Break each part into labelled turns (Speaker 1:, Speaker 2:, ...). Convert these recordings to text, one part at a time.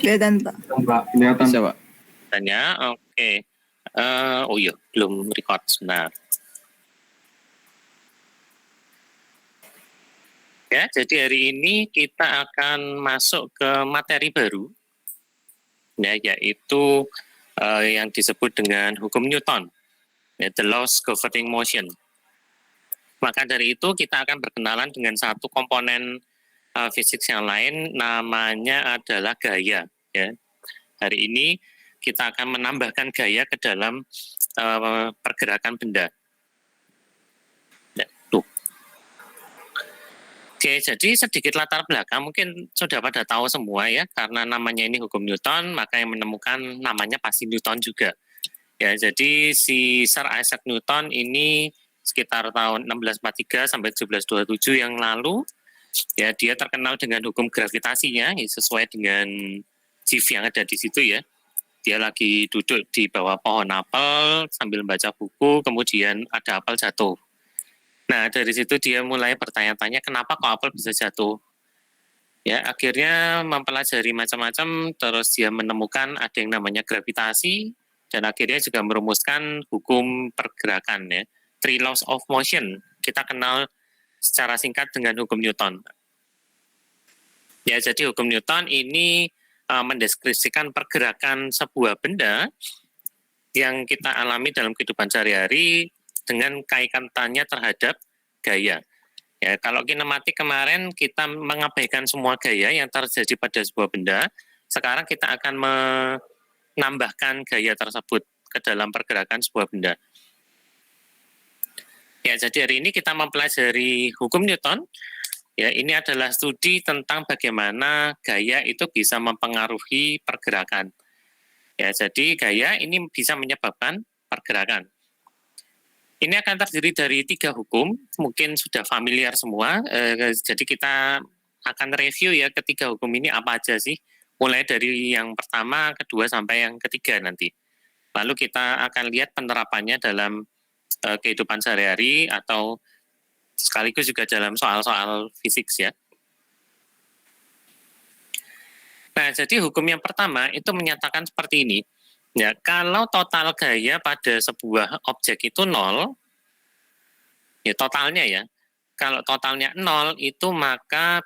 Speaker 1: Kelihatan, Pak.
Speaker 2: Mbak, kelihatan.
Speaker 3: Bisa, Pak.
Speaker 4: Tanya, oke. Oh iya, belum record sebentar. Ya, jadi hari ini kita akan masuk ke materi baru, ya, yaitu yang disebut dengan hukum Newton, ya, the laws governing motion. Maka dari itu kita akan berkenalan dengan satu komponen fisik yang lain, namanya adalah gaya. Ya. Hari ini kita akan menambahkan gaya ke dalam pergerakan benda. Ya, tuh. Oke, jadi sedikit latar belakang, mungkin sudah pada tahu semua ya, karena namanya ini hukum Newton, maka yang menemukan namanya pasti Newton juga. Ya, jadi si Sir Isaac Newton ini sekitar tahun 1643 sampai 1727 yang lalu, ya dia terkenal dengan hukum gravitasinya, ya, sesuai dengan chief yang ada di situ ya. Dia lagi duduk di bawah pohon apel sambil baca buku, kemudian ada apel jatuh. Nah, dari situ dia mulai bertanya-tanya kenapa kok apel bisa jatuh. Ya, akhirnya mempelajari macam-macam, terus dia menemukan ada yang namanya gravitasi, dan akhirnya juga merumuskan hukum pergerakan ya. Three laws of motion, kita kenal secara singkat dengan hukum Newton. Ya, jadi hukum Newton ini mendeskripsikan pergerakan sebuah benda yang kita alami dalam kehidupan sehari-hari dengan kaitannya terhadap gaya. Ya, kalau kinematik kemarin kita mengabaikan semua gaya yang terjadi pada sebuah benda, sekarang kita akan menambahkan gaya tersebut ke dalam pergerakan sebuah benda. Ya, jadi hari ini kita mempelajari hukum Newton. Ya, ini adalah studi tentang bagaimana gaya itu bisa mempengaruhi pergerakan. Ya, jadi gaya ini bisa menyebabkan pergerakan. Ini akan terdiri dari 3 hukum, mungkin sudah familiar semua. Jadi kita akan review ya ketiga hukum ini apa aja sih, mulai dari yang pertama, kedua sampai yang ketiga nanti. Lalu kita akan lihat penerapannya dalam kehidupan sehari-hari atau sekaligus juga dalam soal-soal fisik ya. Nah, jadi hukum yang pertama itu menyatakan seperti ini. Ya, kalau total gaya pada sebuah objek itu 0, ya totalnya ya. Kalau totalnya 0 itu maka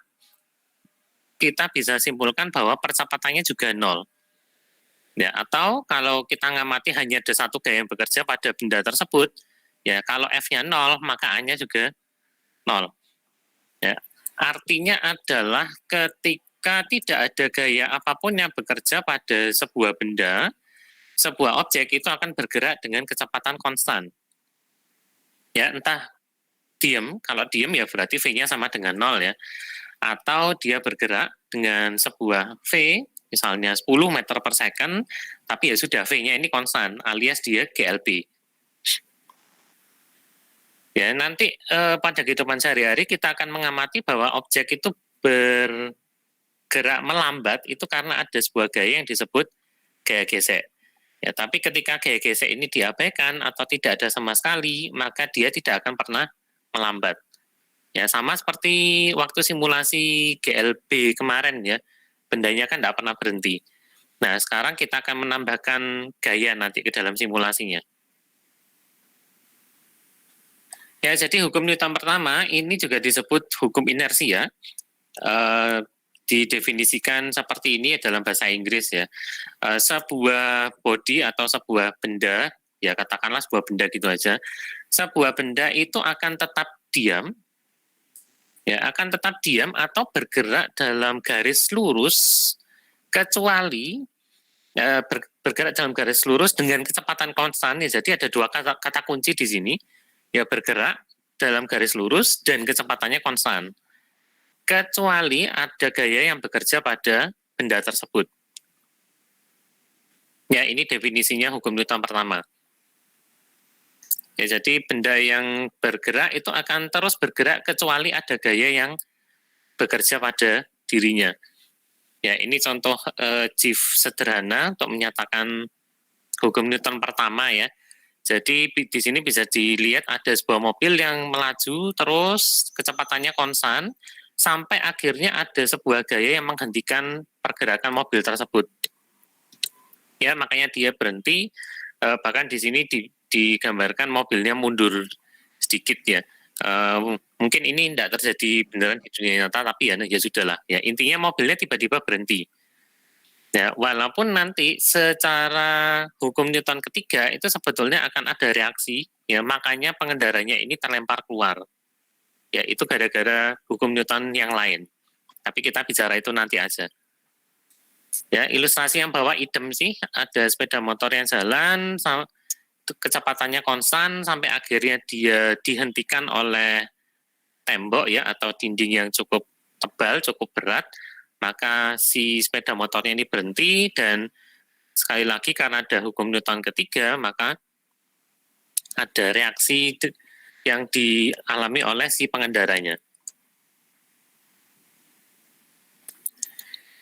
Speaker 4: kita bisa simpulkan bahwa percepatannya juga 0. Ya, atau kalau kita ngamati hanya ada satu gaya yang bekerja pada benda tersebut, ya kalau F-nya 0 maka A-nya juga 0. Ya, artinya adalah ketika tidak ada gaya apapun yang bekerja pada sebuah benda, sebuah objek itu akan bergerak dengan kecepatan konstan. Ya, entah diam, kalau diam ya berarti V-nya sama dengan 0 ya. Atau dia bergerak dengan sebuah V, misalnya 10 meter per second, tapi ya sudah V-nya ini konstan, alias dia GLB. Ya, nanti pada kehidupan sehari-hari kita akan mengamati bahwa objek itu bergerak melambat itu karena ada sebuah gaya yang disebut gaya gesek. Ya, tapi ketika gaya gesek ini diabaikan atau tidak ada sama sekali, maka dia tidak akan pernah melambat. Ya, sama seperti waktu simulasi GLB kemarin ya, bendanya kan tidak pernah berhenti. Nah, sekarang kita akan menambahkan gaya nanti ke dalam simulasinya. Ya, jadi hukum Newton pertama ini juga disebut hukum inersia. Didefinisikan seperti ini dalam bahasa Inggris ya. Sebuah body atau sebuah benda, ya katakanlah sebuah benda gitu aja, sebuah benda itu akan tetap diam, ya akan tetap diam atau bergerak dalam garis lurus kecuali bergerak dalam garis lurus dengan kecepatan konstan. Ya, jadi ada 2 kata kunci di sini, ya bergerak dalam garis lurus dan kecepatannya konstan. Kecuali ada gaya yang bekerja pada benda tersebut. Ya, ini definisinya hukum Newton pertama. Ya, jadi benda yang bergerak itu akan terus bergerak kecuali ada gaya yang bekerja pada dirinya. Ya, ini contoh chief sederhana untuk menyatakan hukum Newton pertama ya. Jadi di sini bisa dilihat ada sebuah mobil yang melaju terus kecepatannya konstan. sampai akhirnya ada sebuah gaya yang menghentikan pergerakan mobil tersebut. Ya, makanya dia berhenti. Bahkan di sini digambarkan mobilnya mundur sedikit ya. Mungkin ini tidak terjadi beneran di dunia nyata, tapi ya sudahlah. Ya, intinya mobilnya tiba-tiba berhenti. Ya, walaupun nanti secara hukum Newton ketiga itu sebetulnya akan ada reaksi, ya makanya pengendaranya ini terlempar keluar. Ya, itu gara-gara hukum Newton yang lain. Tapi kita bicara itu nanti aja. Ya, ilustrasi yang bawah idem sih, ada sepeda motor yang jalan, kecepatannya konstan sampai akhirnya dia dihentikan oleh tembok ya atau dinding yang cukup tebal, cukup berat, maka si sepeda motornya ini berhenti dan sekali lagi karena ada hukum Newton ketiga, maka ada reaksi yang dialami oleh si pengendaranya.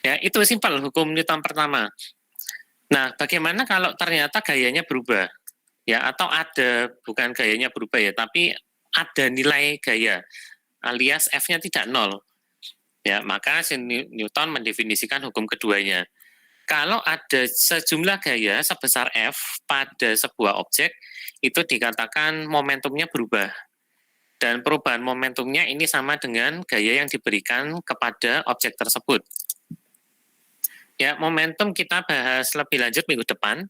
Speaker 4: Ya, itu simpel hukum Newton pertama. Nah, bagaimana kalau ternyata gayanya berubah? Ya, atau ada, bukan gayanya berubah ya, tapi ada nilai gaya, alias F-nya tidak nol. Ya, maka si Newton mendefinisikan hukum keduanya. Kalau ada sejumlah gaya sebesar F pada sebuah objek, itu dikatakan momentumnya berubah. Dan perubahan momentumnya ini sama dengan gaya yang diberikan kepada objek tersebut. Ya, momentum kita bahas lebih lanjut minggu depan,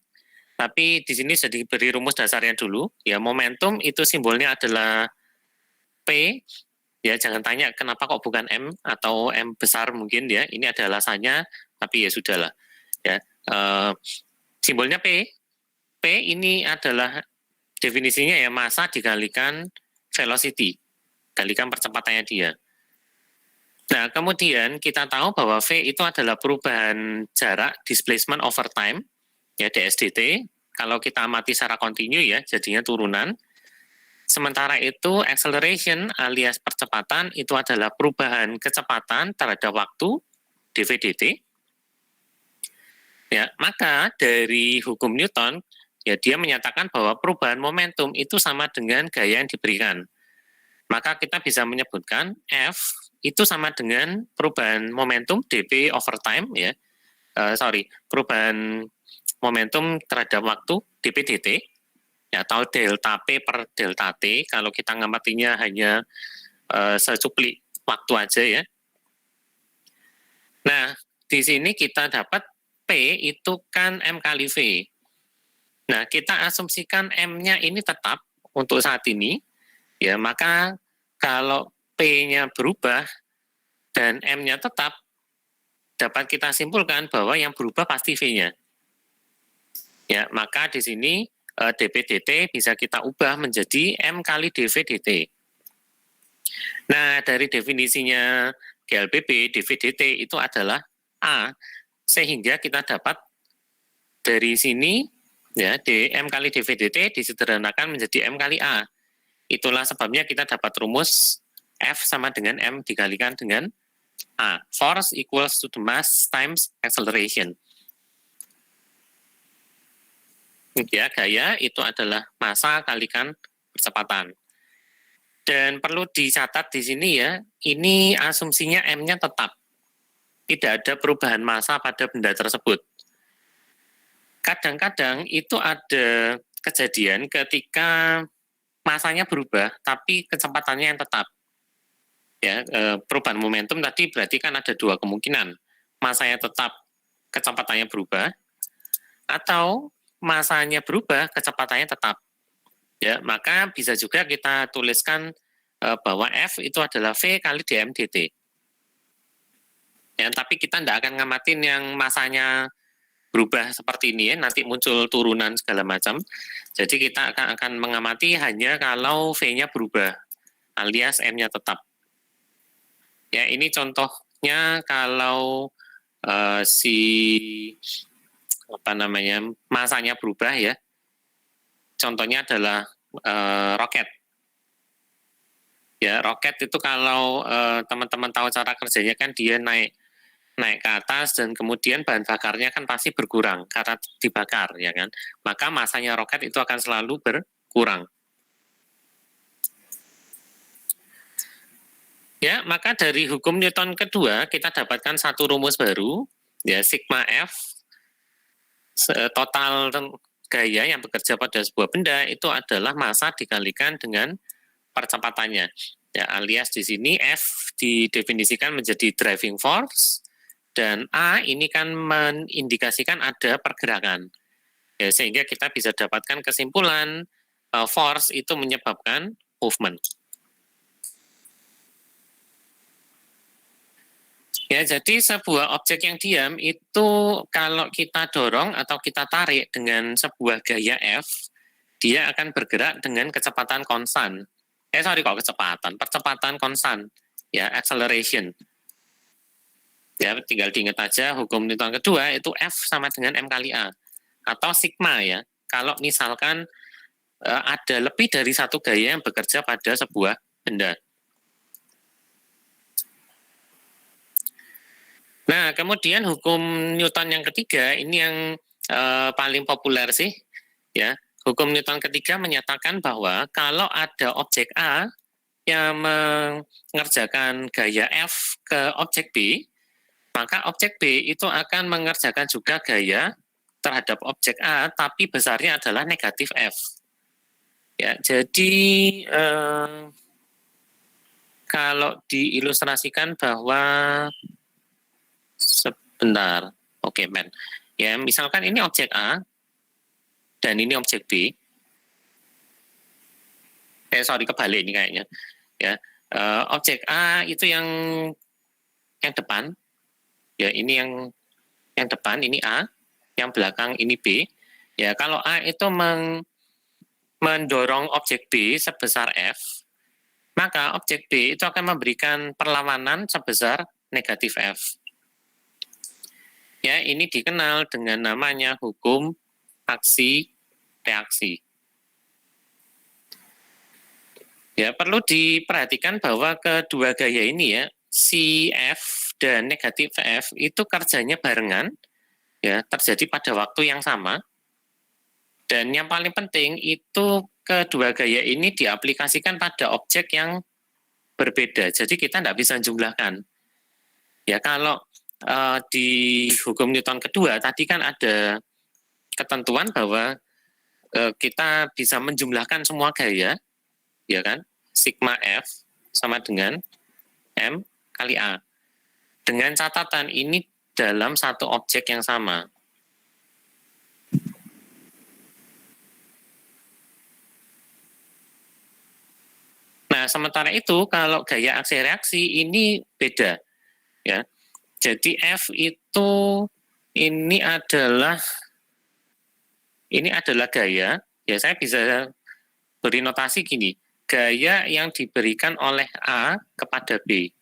Speaker 4: tapi di sini sudah diberi rumus dasarnya dulu. Ya, momentum itu simbolnya adalah P. Ya, jangan tanya kenapa kok bukan M atau M besar mungkin ya. Ini ada alasannya, tapi ya sudahlah. Ya, simbolnya P. P ini adalah definisinya ya massa dikalikan velocity, kalikan percepatannya dia. Nah, kemudian kita tahu bahwa V itu adalah perubahan jarak displacement over time, ya DSDT. Kalau kita amati secara kontinu ya, jadinya turunan. Sementara itu acceleration alias percepatan itu adalah perubahan kecepatan terhadap waktu dv/dt. Ya, maka dari hukum Newton ya dia menyatakan bahwa perubahan momentum itu sama dengan gaya yang diberikan. Maka kita bisa menyebutkan F itu sama dengan perubahan momentum dp over time ya. Perubahan momentum terhadap waktu dp/dt ya, atau delta P per delta T kalau kita ngamatinya hanya secuplik waktu aja ya. Nah, di sini kita dapat P itu kan M kali V. Nah, kita asumsikan M-nya ini tetap untuk saat ini ya, maka kalau P-nya berubah dan M-nya tetap, dapat kita simpulkan bahwa yang berubah pasti V-nya. Ya, maka di sini dp/dt bisa kita ubah menjadi M kali dv/dt. Nah, dari definisinya GLBB, dv/dt itu adalah A, sehingga kita dapat dari sini ya dm kali dv/dt disederhanakan menjadi M kali A. Itulah sebabnya kita dapat rumus F sama dengan M dikalikan dengan A. Force equals to the mass times acceleration. Ya, gaya itu adalah massa kalikan percepatan. Dan perlu dicatat di sini ya, ini asumsinya M-nya tetap. Tidak ada perubahan massa pada benda tersebut. Kadang-kadang itu ada kejadian ketika massanya berubah, tapi kecepatannya yang tetap. Ya, perubahan momentum tadi berarti kan ada dua kemungkinan. Massanya tetap, kecepatannya berubah, atau massanya berubah, kecepatannya tetap. Ya, maka bisa juga kita tuliskan bahwa F itu adalah V kali dm dt. Ya, tapi kita tidak akan ngamatin yang massanya berubah seperti ini ya, nanti muncul turunan segala macam. Jadi kita akan mengamati hanya kalau V-nya berubah, alias M-nya tetap. Ya, ini contohnya kalau masanya berubah ya. Contohnya adalah roket. Ya, roket itu kalau teman-teman tahu cara kerjanya kan dia naik ke atas dan kemudian bahan bakarnya kan pasti berkurang karena dibakar ya kan. Maka masanya roket itu akan selalu berkurang. Ya, maka dari hukum Newton kedua kita dapatkan satu rumus baru, ya sigma F total gaya yang bekerja pada sebuah benda itu adalah massa dikalikan dengan percepatannya. Ya, alias di sini F didefinisikan menjadi driving force dan A ini kan mengindikasikan ada pergerakan. Ya, sehingga kita bisa dapatkan kesimpulan force itu menyebabkan movement. Ya, jadi sebuah objek yang diam itu kalau kita dorong atau kita tarik dengan sebuah gaya F, dia akan bergerak dengan kecepatan konstan. Percepatan konstan, ya, acceleration. Ya, tinggal diingat aja hukum Newton kedua itu F sama dengan M kali A. Atau sigma ya, kalau misalkan ada lebih dari satu gaya yang bekerja pada sebuah benda. Nah, kemudian hukum Newton yang ketiga, ini yang paling populer sih, ya. Hukum Newton ketiga menyatakan bahwa kalau ada objek A yang mengerjakan gaya F ke objek B, maka objek B itu akan mengerjakan juga gaya terhadap objek A, tapi besarnya adalah negatif F. Ya, jadi kalau diilustrasikan bahwa sebentar, oke men. Ya, misalkan ini objek A dan ini objek B. Kebalik ini kayaknya. Ya, objek A itu yang depan. Ya, ini yang depan ini A, yang belakang ini B. Ya, kalau A itu mendorong objek B sebesar F, maka objek B itu akan memberikan perlawanan sebesar negatif F. Ya, ini dikenal dengan namanya hukum aksi reaksi. Ya, perlu diperhatikan bahwa kedua gaya ini ya, si F dan negatif F itu kerjanya barengan, ya, terjadi pada waktu yang sama. Dan yang paling penting itu kedua gaya ini diaplikasikan pada objek yang berbeda. Jadi kita tidak bisa jumlahkan. Ya, kalau di hukum Newton kedua tadi kan ada ketentuan bahwa kita bisa menjumlahkan semua gaya, ya kan? Sigma F sama dengan M kali A. Dengan catatan ini dalam satu objek yang sama. Nah, sementara itu kalau gaya aksi reaksi ini beda, ya. Jadi F itu ini adalah gaya, ya saya bisa beri notasi gini, gaya yang diberikan oleh A kepada B.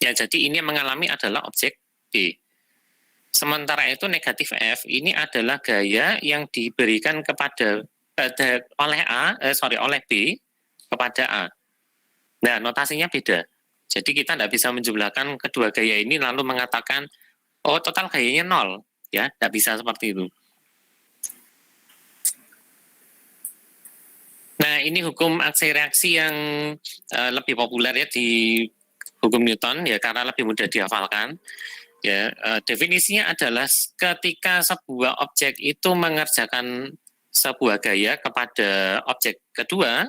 Speaker 4: Ya, jadi ini yang mengalami adalah objek B. Sementara itu negatif F ini adalah gaya yang diberikan oleh B kepada A. Nah, notasinya beda. Jadi kita tidak bisa menjumlahkan kedua gaya ini lalu mengatakan, oh total gayanya 0. Ya, tidak bisa seperti itu. Nah, ini hukum aksi reaksi yang lebih populer ya di hukum Newton ya karena lebih mudah dihafalkan. Ya, definisinya adalah ketika sebuah objek itu mengerjakan sebuah gaya kepada objek kedua,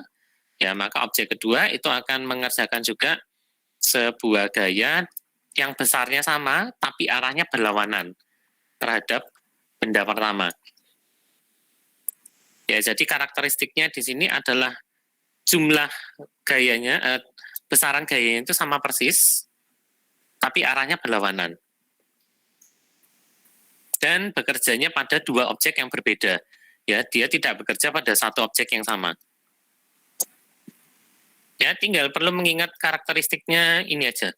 Speaker 4: ya maka objek kedua itu akan mengerjakan juga sebuah gaya yang besarnya sama tapi arahnya berlawanan terhadap benda pertama. Ya, jadi karakteristiknya di sini adalah jumlah gayanya, besaran gayanya itu sama persis, tapi arahnya berlawanan. Dan bekerjanya pada dua objek yang berbeda. Ya, dia tidak bekerja pada satu objek yang sama. Ya, tinggal perlu mengingat karakteristiknya ini aja.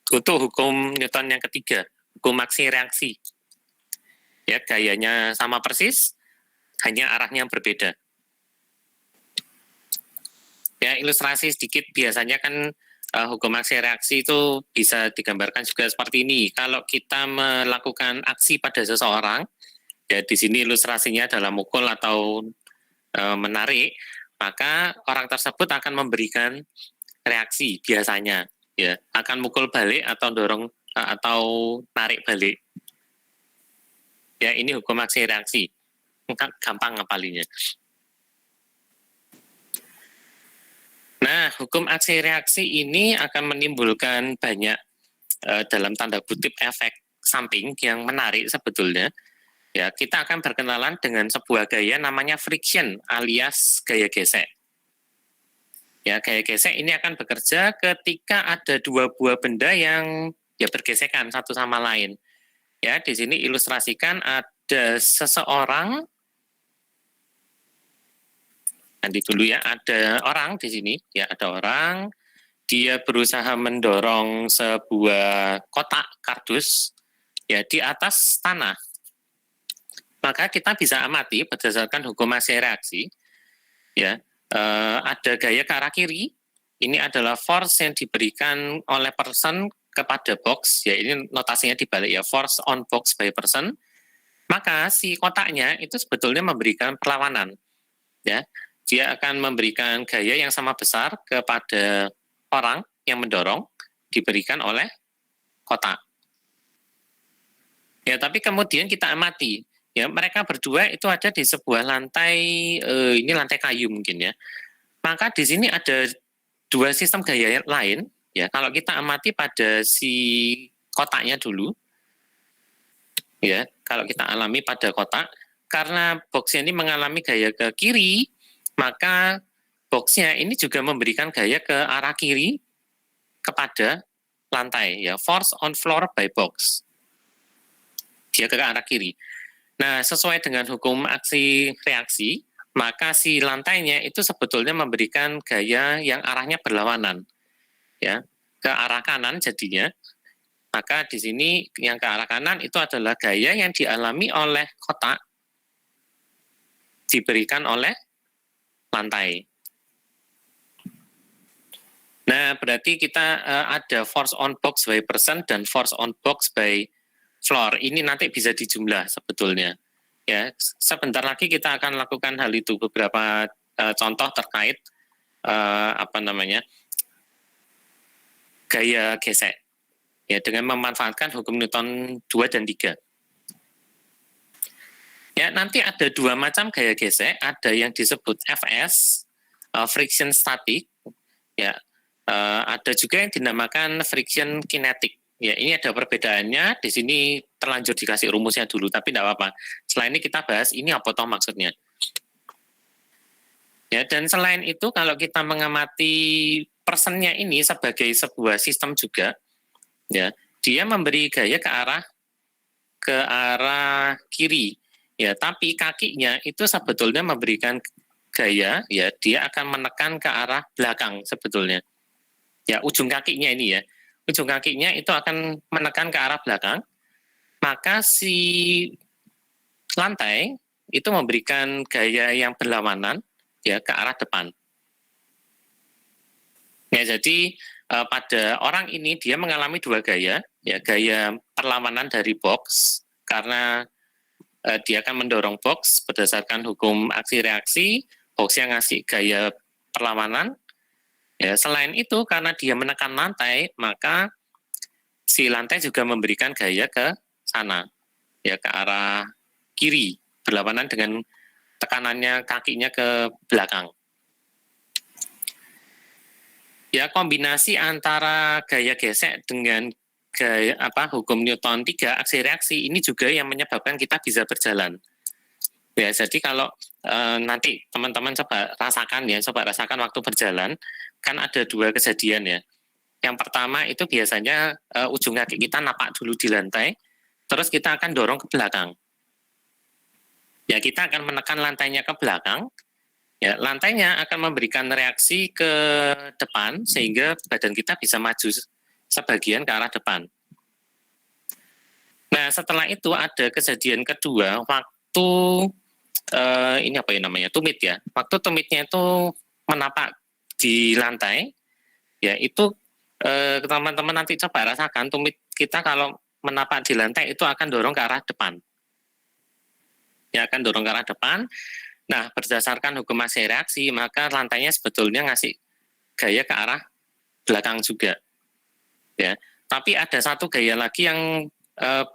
Speaker 4: Untuk hukum Newton yang ketiga, hukum aksi reaksi. Ya, gayanya sama persis, hanya arahnya berbeda. Ya, ilustrasi sedikit biasanya kan hukum aksi reaksi itu bisa digambarkan juga seperti ini. Kalau kita melakukan aksi pada seseorang, ya di sini ilustrasinya adalah mukul atau menarik, maka orang tersebut akan memberikan reaksi biasanya, ya, akan mukul balik atau dorong atau tarik balik. Ya, ini hukum aksi reaksi. Gampang ngapalinya. Nah, hukum aksi reaksi ini akan menimbulkan banyak dalam tanda kutip efek samping yang menarik sebetulnya. Ya, kita akan berkenalan dengan sebuah gaya namanya friction alias gaya gesek. Ya, gaya gesek ini akan bekerja ketika ada dua buah benda yang ya bergesekan satu sama lain. Ya, di sini ilustrasikan ada seseorang. Nanti dulu ya, ada orang di sini. Ya, ada orang. Dia berusaha mendorong sebuah kotak kardus ya di atas tanah. Maka kita bisa amati berdasarkan hukum aksi reaksi, ya, ada gaya ke arah kiri. Ini adalah force yang diberikan oleh person kepada box, ya ini notasinya dibalik ya, force on box by person. Maka si kotaknya itu sebetulnya memberikan perlawanan, ya. Dia akan memberikan gaya yang sama besar kepada orang yang mendorong diberikan oleh kotak. Ya, tapi kemudian kita amati, ya mereka berdua itu ada di sebuah lantai, ini lantai kayu mungkin ya. Maka di sini ada dua sistem gaya lain, ya. Kalau kita amati pada si kotaknya dulu, ya. Kalau kita alami pada kotak, karena boxnya ini mengalami gaya ke kiri, maka boxnya ini juga memberikan gaya ke arah kiri kepada lantai, ya, force on floor by box. Dia ke arah kiri. Nah, sesuai dengan hukum aksi reaksi, maka si lantainya itu sebetulnya memberikan gaya yang arahnya berlawanan, ya, ke arah kanan jadinya. Maka di sini yang ke arah kanan itu adalah gaya yang dialami oleh kotak diberikan oleh lantai. Nah, berarti kita ada force on box by person dan force on box by floor. Ini nanti bisa dijumlah sebetulnya. Ya, sebentar lagi kita akan lakukan hal itu, beberapa contoh terkait gaya gesek. Ya, dengan memanfaatkan hukum Newton 2 dan 3. Ya, nanti ada dua macam gaya gesek, ada yang disebut FS, friction static, ya. Ada juga yang dinamakan friction kinetic. Ya, ini ada perbedaannya. Di sini terlanjur dikasih rumusnya dulu, tapi tidak apa-apa. Selain ini kita bahas ini apa toh maksudnya. Ya, dan selain itu kalau kita mengamati personnya ini sebagai sebuah sistem juga, ya, dia memberi gaya ke arah kiri. Ya, tapi kakinya itu sebetulnya memberikan gaya, ya, dia akan menekan ke arah belakang sebetulnya. Ya, ujung kakinya ini ya. Ujung kakinya itu akan menekan ke arah belakang. Maka si lantai itu memberikan gaya yang berlawanan ya ke arah depan. Ya, jadi pada orang ini dia mengalami dua gaya, ya, gaya perlawanan dari box karena dia akan mendorong box berdasarkan hukum aksi reaksi, box yang ngasih gaya perlawanan. Ya, selain itu karena dia menekan lantai, maka si lantai juga memberikan gaya ke sana, ya, ke arah kiri, berlawanan dengan tekanannya kakinya ke belakang. Ya, kombinasi antara gaya gesek dengan gaya hukum Newton 3 aksi reaksi ini juga yang menyebabkan kita bisa berjalan. Ya, jadi kalau nanti teman-teman coba rasakan waktu berjalan, kan ada dua kejadian ya. Yang pertama itu biasanya ujung kaki kita napak dulu di lantai, terus kita akan dorong ke belakang. Ya, kita akan menekan lantainya ke belakang, ya, lantainya akan memberikan reaksi ke depan sehingga badan kita bisa maju sebagian ke arah depan. Nah, setelah itu ada kejadian kedua waktu ini apa ya namanya, tumit ya. Waktu tumitnya itu menapak di lantai, ya itu teman-teman nanti coba rasakan tumit kita kalau menapak di lantai itu akan dorong ke arah depan. Ya, akan dorong ke arah depan. Nah, berdasarkan hukum aksi reaksi, maka lantainya sebetulnya ngasih gaya ke arah belakang juga. Ya, tapi ada satu gaya lagi yang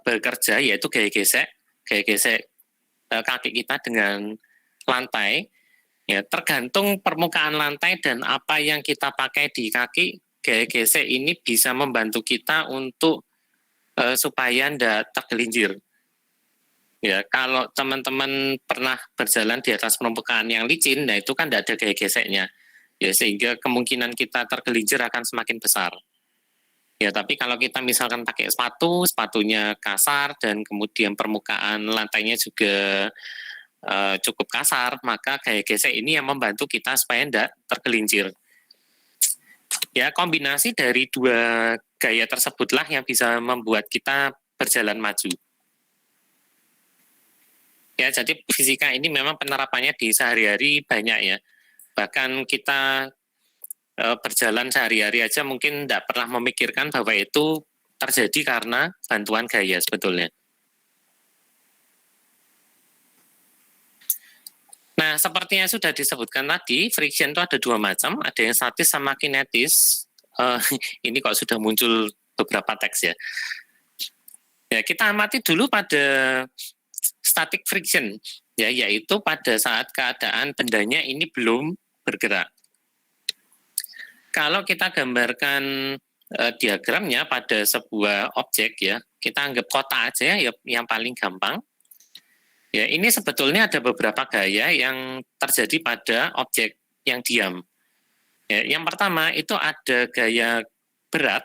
Speaker 4: bekerja, yaitu gaya gesek kaki kita dengan lantai. Ya, tergantung permukaan lantai dan apa yang kita pakai di kaki, gaya gesek ini bisa membantu kita untuk supaya tidak tergelincir. Ya, kalau teman-teman pernah berjalan di atas permukaan yang licin, nah itu kan tidak ada gaya geseknya. Ya, sehingga kemungkinan kita tergelincir akan semakin besar. Ya, tapi kalau kita misalkan pakai sepatu, sepatunya kasar dan kemudian permukaan lantainya juga cukup kasar, maka gaya gesek ini yang membantu kita supaya tidak tergelincir. Ya, kombinasi dari dua gaya tersebutlah yang bisa membuat kita berjalan maju. Ya, jadi fisika ini memang penerapannya di sehari-hari banyak ya. Bahkan kita berjalan sehari-hari aja mungkin tidak pernah memikirkan bahwa itu terjadi karena bantuan gaya sebetulnya. Nah, seperti yang sudah disebutkan tadi, friction itu ada dua macam, ada yang statis sama kinetis. Ini kok sudah muncul beberapa teks ya. Ya, kita amati dulu pada static friction, ya, yaitu pada saat keadaan bendanya ini belum bergerak. Kalau kita gambarkan diagramnya pada sebuah objek ya, kita anggap kota aja ya yang paling gampang. Ya, ini sebetulnya ada beberapa gaya yang terjadi pada objek yang diam. Ya, yang pertama itu ada gaya berat,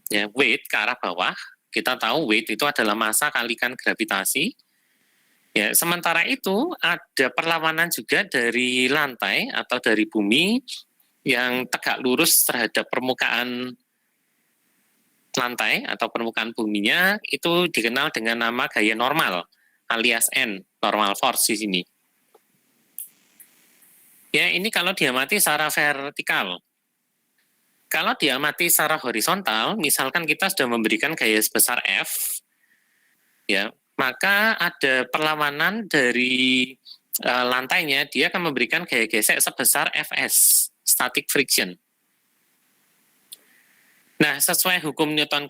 Speaker 4: ya, weight ke arah bawah. Kita tahu weight itu adalah massa kalikan gravitasi. Ya, sementara itu ada perlawanan juga dari lantai atau dari bumi yang tegak lurus terhadap permukaan lantai atau permukaan buminya, itu dikenal dengan nama gaya normal alias N, normal force di sini. Ya, ini kalau diamati secara vertikal. Kalau diamati secara horizontal, misalkan kita sudah memberikan gaya sebesar F, ya, maka ada perlawanan dari lantainya, dia akan memberikan gaya gesek sebesar Fs, static friction. Nah, sesuai hukum Newton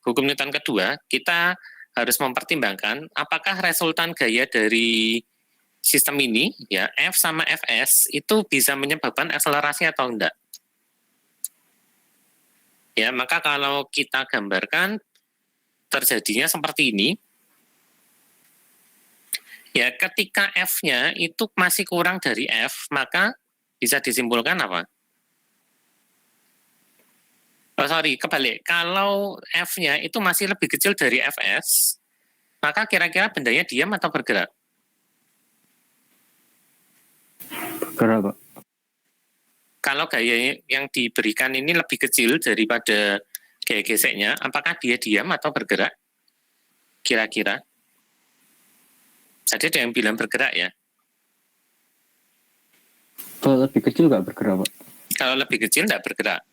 Speaker 4: hukum Newton kedua, kita harus mempertimbangkan apakah resultan gaya dari sistem ini, ya, F sama Fs, itu bisa menyebabkan akselerasi atau enggak. Ya, maka kalau kita gambarkan terjadinya seperti ini. Ya, ketika F-nya itu masih kurang dari F, maka bisa disimpulkan apa? Oh, sorry, kebalik. Kalau F-nya itu masih lebih kecil dari Fs, maka kira-kira bendanya diam atau bergerak?
Speaker 1: Bergerak, Pak.
Speaker 4: Kalau gaya yang diberikan ini lebih kecil daripada gaya geseknya, apakah dia diam atau bergerak? Kira-kira. Jadi ada yang bilang bergerak ya.
Speaker 1: Kalau lebih kecil nggak bergerak, Pak?
Speaker 4: Kalau lebih kecil nggak bergerak.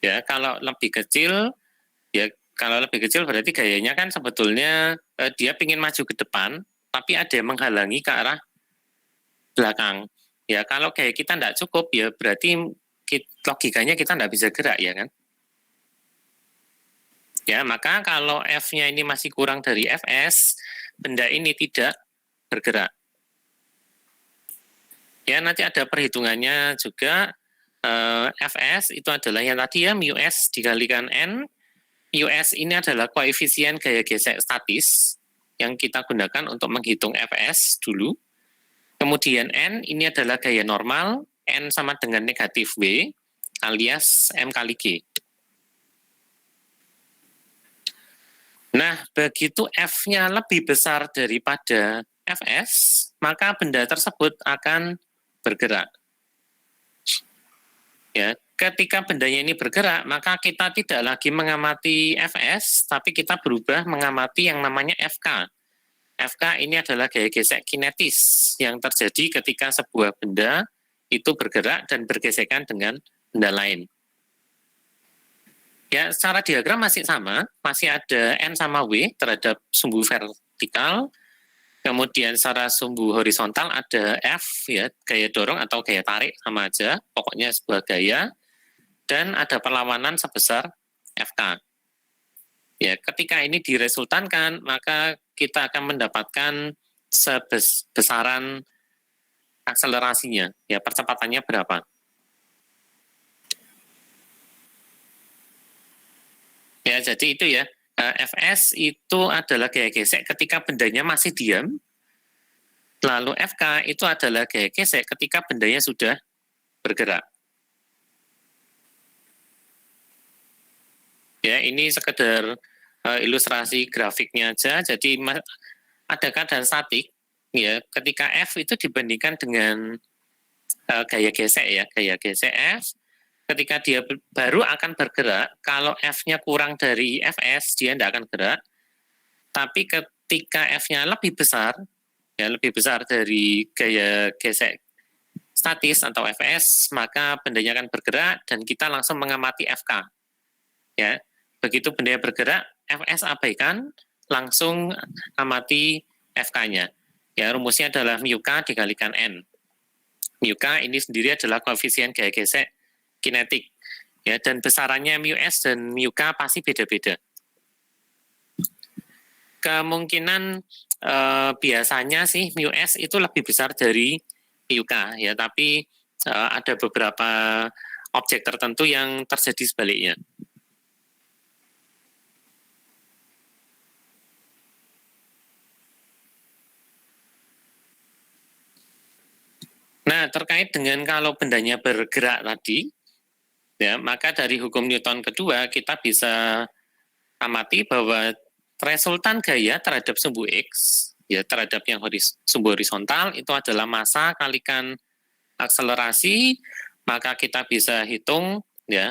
Speaker 4: Ya, kalau lebih kecil, ya kalau lebih kecil berarti gayanya kan sebetulnya dia ingin maju ke depan, tapi ada yang menghalangi ke arah belakang. Ya, kalau gaya kita tidak cukup, ya berarti logikanya kita tidak bisa gerak, ya kan? Ya, maka kalau F-nya ini masih kurang dari Fs, benda ini tidak bergerak. Ya, nanti ada perhitungannya juga. Fs itu adalah yang tadi ya, μs dikalikan N. US ini adalah koefisien gaya gesek statis yang kita gunakan untuk menghitung Fs dulu. Kemudian N ini adalah gaya normal, N sama dengan negatif W, alias M kali G. Nah, begitu F-nya lebih besar daripada Fs, maka benda tersebut akan bergerak. Ya, ketika bendanya ini bergerak, maka kita tidak lagi mengamati Fs, tapi kita berubah mengamati yang namanya Fk. Fk ini adalah gaya gesek kinetis yang terjadi ketika sebuah benda itu bergerak dan bergesekan dengan benda lain. Ya, secara diagram masih sama, masih ada N sama W terhadap sumbu vertikal. Kemudian secara sumbu horizontal ada F, ya, gaya dorong atau gaya tarik sama aja, pokoknya sebuah gaya, dan ada perlawanan sebesar FK. Ya, ketika ini diresultankan, maka kita akan mendapatkan besaran akselerasinya, ya, percepatannya berapa. Ya, jadi itu ya, Fs itu adalah gaya gesek ketika bendanya masih diam, lalu Fk itu adalah gaya gesek ketika bendanya sudah bergerak. Ya, ini sekedar ilustrasi grafiknya aja. Jadi ada keadaan statik, ya, ketika F itu dibandingkan dengan gaya gesek, ya, gaya gesek F, ketika dia baru akan bergerak, kalau F-nya kurang dari Fs, dia tidak akan gerak. Tapi ketika F-nya lebih besar, ya, lebih besar dari gaya gesek statis atau Fs, maka bendanya akan bergerak dan kita langsung mengamati Fk. Ya, begitu bendanya bergerak, Fs abaikan, langsung amati Fk-nya. Ya, rumusnya adalah mu k dikalikan n. Mu k ini sendiri adalah koefisien gaya gesek kinetik. Ya, dan besarannya mu s dan mu k pasti beda-beda. Kemungkinan biasanya sih mu s itu lebih besar dari mu k, ya, tapi ada beberapa objek tertentu yang terjadi sebaliknya. Nah, terkait dengan kalau bendanya bergerak tadi, ya, maka dari hukum Newton kedua kita bisa amati bahwa resultan gaya terhadap sumbu X, ya, terhadap yang sumbu horizontal itu adalah massa kalikan akselerasi, maka kita bisa hitung, ya,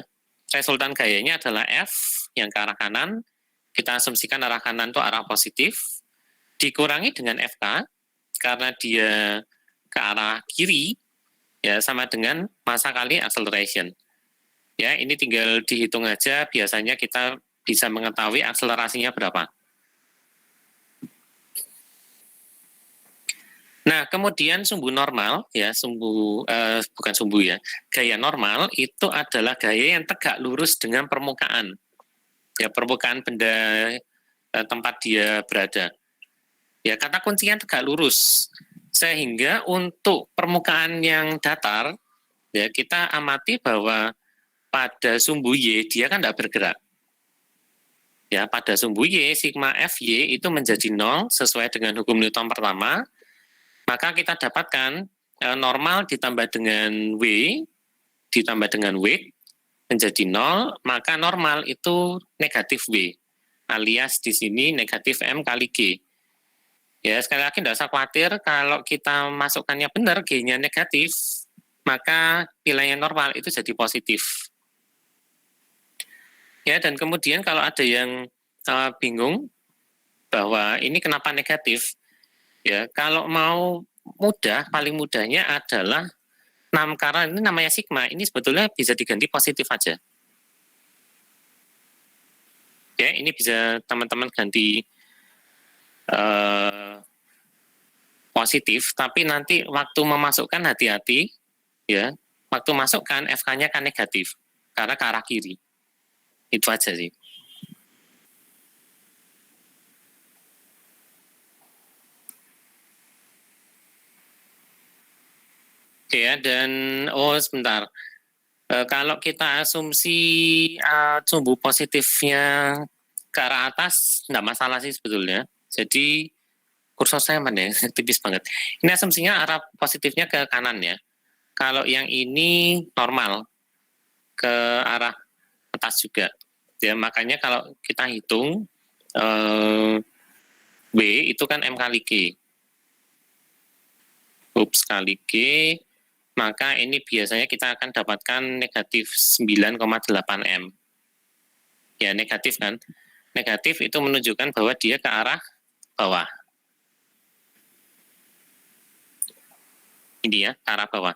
Speaker 4: resultan gayanya adalah F yang ke arah kanan, kita asumsikan arah kanan itu arah positif, dikurangi dengan FK, karena dia ke arah kiri, ya, sama dengan massa kali acceleration. Ya, ini tinggal dihitung aja, biasanya kita bisa mengetahui akselerasinya berapa. Nah, kemudian sumbu normal, ya, bukan sumbu, ya, gaya normal itu adalah gaya yang tegak lurus dengan permukaan, ya, permukaan benda tempat dia berada. Ya, kata kuncinya tegak lurus, sehingga untuk permukaan yang datar, ya, kita amati bahwa pada sumbu Y dia kan tidak bergerak. Ya, pada sumbu Y, sigma Fy itu menjadi 0 sesuai dengan hukum Newton pertama, maka kita dapatkan normal ditambah dengan W, ditambah dengan W, menjadi 0, maka normal itu negatif W, alias di sini negatif M kali G. Ya, sekali lagi tidak usah khawatir, kalau kita masukkannya benar, G-nya negatif, maka nilainya normal itu jadi positif. Ya, dan kemudian kalau ada yang bingung bahwa ini kenapa negatif, ya, kalau mau mudah, paling mudahnya adalah karena ini namanya sigma, ini sebetulnya bisa diganti positif aja. Ya, ini bisa teman-teman ganti positif, tapi nanti waktu memasukkan hati-hati, ya, waktu masukkan FK-nya kan negatif, karena ke arah kiri. Itu aja sih. Oke, ya, dan sebentar. Kalau kita asumsi sumbu positifnya ke arah atas, tidak masalah sih sebetulnya. Jadi kursor saya mana ya? Tipis banget. Ini asumsinya arah positifnya ke kanan, ya. Kalau yang ini normal ke arah atas juga. Ya, makanya kalau kita hitung B itu kan M kali G. Kali G, maka ini biasanya kita akan dapatkan negatif 9,8 M. Ya, negatif kan. Negatif itu menunjukkan bahwa dia ke arah bawah. Ini, ya, ke arah bawah.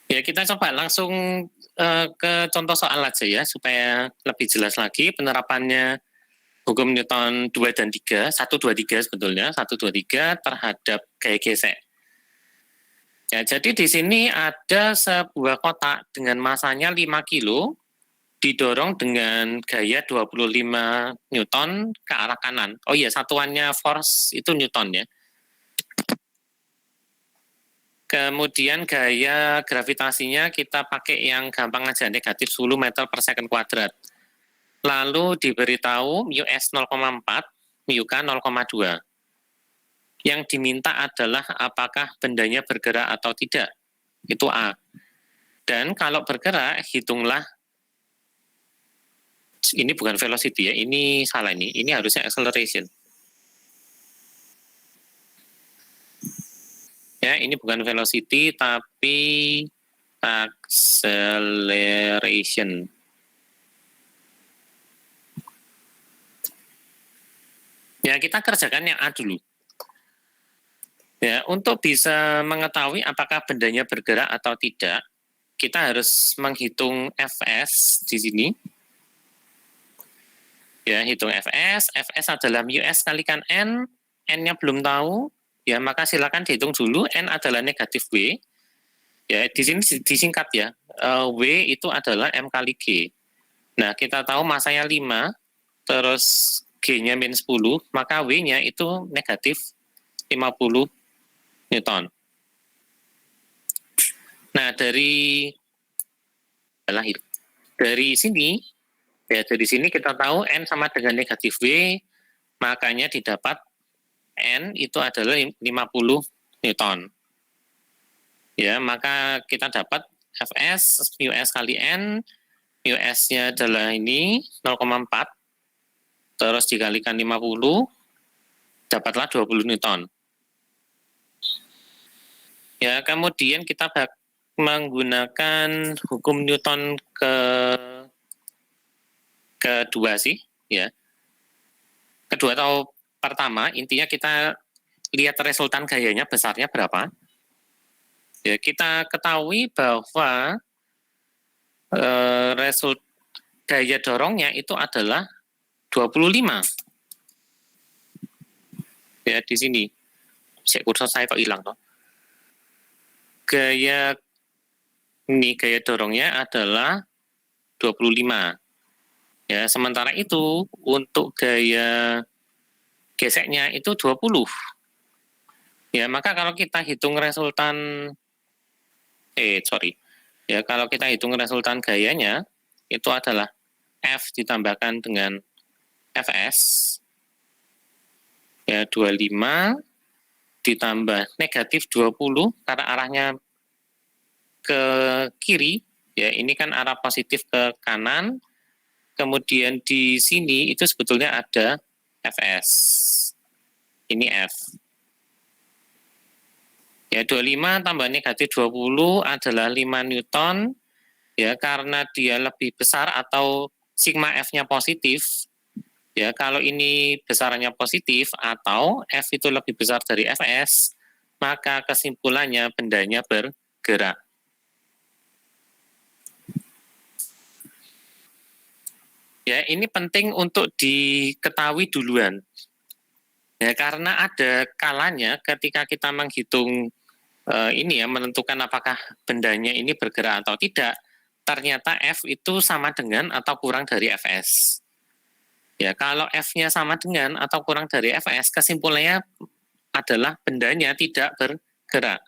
Speaker 4: Ya, kita coba langsung ke contoh soal aja, ya, supaya lebih jelas lagi penerapannya hukum Newton 2 dan 3, 1, 2, 3 sebetulnya, 1, 2, 3 terhadap gaya gesek. Ya, jadi di sini ada sebuah kotak dengan masanya 5 kilo, didorong dengan gaya 25 Newton ke arah kanan. Oh iya, satuannya force itu Newton ya. Kemudian gaya gravitasinya kita pakai yang gampang aja, negatif 10 meter per second kuadrat. Lalu diberitahu mu S 0,4, mu K 0,2. Yang diminta adalah apakah bendanya bergerak atau tidak. Itu A. Dan kalau bergerak, hitunglah, ini bukan velocity ya, ini salah ini harusnya acceleration. Ya, ini bukan velocity, tapi acceleration. Ya, kita kerjakan yang A dulu. Ya, untuk bisa mengetahui apakah bendanya bergerak atau tidak, kita harus menghitung Fs di sini. Ya, hitung Fs. Fs adalah mu S kalikan N. N-nya belum tahu. Ya, maka silakan dihitung dulu. N adalah negatif W. Ya, di sini disingkat ya. W itu adalah M kali G. Nah, kita tahu masanya 5, terus G-nya min 10, maka W-nya itu negatif 50 Newton. Nah, dari sini, ya dari sini kita tahu N sama dengan negatif W, makanya didapat N itu adalah 50 Newton. Ya, maka kita dapat Fs mu S kali N, mu S-nya adalah ini 0,4, terus dikalikan 50, dapatlah 20 Newton. Ya, kemudian kita menggunakan hukum Newton kedua sih, ya. Kedua atau pertama, intinya kita lihat resultan gayanya besarnya berapa. Ya, kita ketahui bahwa gaya dorongnya itu adalah 25. Ya, di sini. Kursor saya kok hilang toh. Gaya dorongnya adalah 25. Ya, sementara itu untuk gaya geseknya itu 20. Ya, maka kalau kita hitung resultan Ya, kalau kita hitung resultan gayanya itu adalah F ditambahkan dengan Fs. Ya, 25 ditambah negatif 20 karena arahnya ke kiri, ya ini kan arah positif ke kanan. Kemudian di sini itu sebetulnya ada Fs. Ini F. Ya, 25 tambah negatif 20 adalah 5 Newton. Ya, karena dia lebih besar atau sigma F-nya positif. Ya, kalau ini besarannya positif atau F itu lebih besar dari Fs, maka kesimpulannya bendanya bergerak. Ya, ini penting untuk diketahui duluan. Ya, karena ada kalanya ketika kita menghitung menentukan apakah bendanya ini bergerak atau tidak, ternyata F itu sama dengan atau kurang dari Fs. Ya, kalau F-nya sama dengan atau kurang dari Fs, kesimpulannya adalah bendanya tidak bergerak.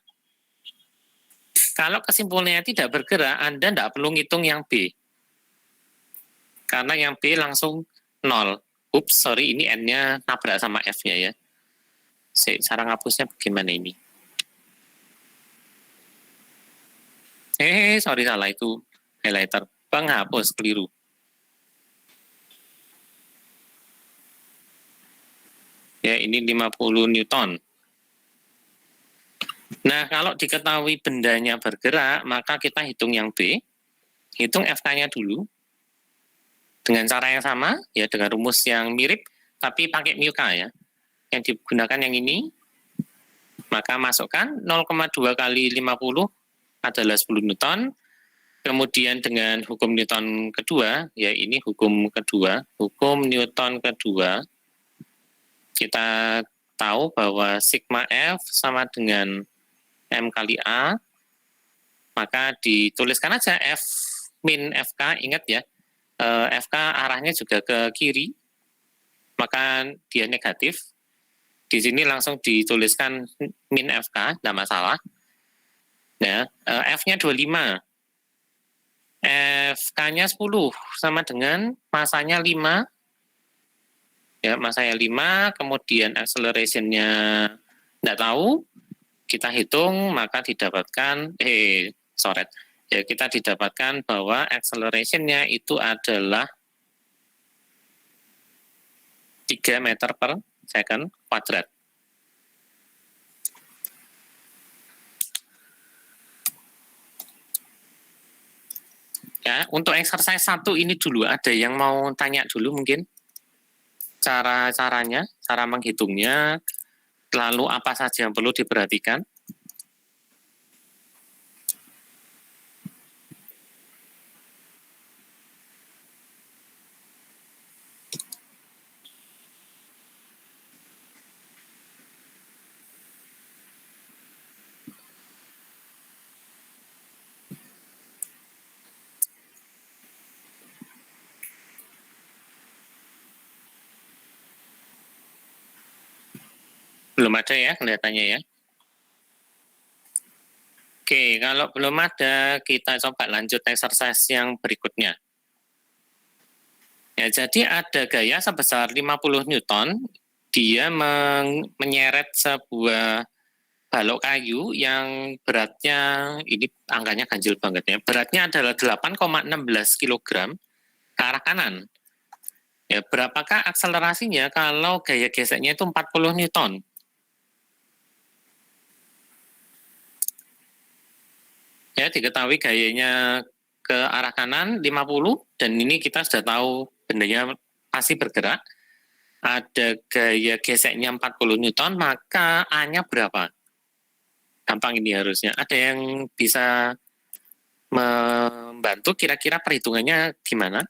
Speaker 4: Kalau kesimpulannya tidak bergerak, Anda tidak perlu ngitung yang B. Karena yang B langsung 0. Ups, sorry, ini N-nya nabrak sama F-nya ya. Cara ngapusnya bagaimana ini? Sorry, salah, itu highlighter. Penghapus, keliru. Ya, ini 50 Newton. Nah, kalau diketahui bendanya bergerak, maka kita hitung yang B. Hitung FK-nya dulu. Dengan cara yang sama, ya dengan rumus yang mirip, tapi pakai mu K ya. Yang digunakan yang ini, maka masukkan 0,2 kali 50 adalah 10 Newton, Kemudian dengan hukum Newton kedua, ya ini hukum kedua, hukum Newton kedua, kita tahu bahwa sigma F sama dengan M kali A, maka dituliskan aja F min FK, ingat ya, FK arahnya juga ke kiri, maka dia negatif. Di sini langsung dituliskan min FK, tidak masalah. Ya, F-nya 25. FK-nya 10 sama dengan masanya 5. Ya, masanya 5, kemudian acceleration-nya tidak tahu. Kita hitung, maka didapatkan ya kita didapatkan bahwa acceleration-nya itu adalah 3 meter per second kuadrat. Ya, untuk exercise 1 ini dulu, ada yang mau tanya dulu mungkin? Caranya, cara menghitungnya, lalu apa saja yang perlu diperhatikan? Belum ada ya kelihatannya ya. Oke, kalau belum ada, kita coba lanjut exercise yang berikutnya. Ya, jadi ada gaya sebesar 50 Newton, dia menyeret sebuah balok kayu yang beratnya, ini angkanya ganjil banget ya, beratnya adalah 8,16 kg ke arah kanan. Ya, berapakah akselerasinya kalau gaya geseknya itu 40 Newton? Ya, diketahui gayanya ke arah kanan 50, dan ini kita sudah tahu bendanya pasti bergerak. Ada gaya geseknya 40 Newton, maka A-nya berapa? Gampang ini harusnya. Ada yang bisa membantu kira-kira perhitungannya gimana?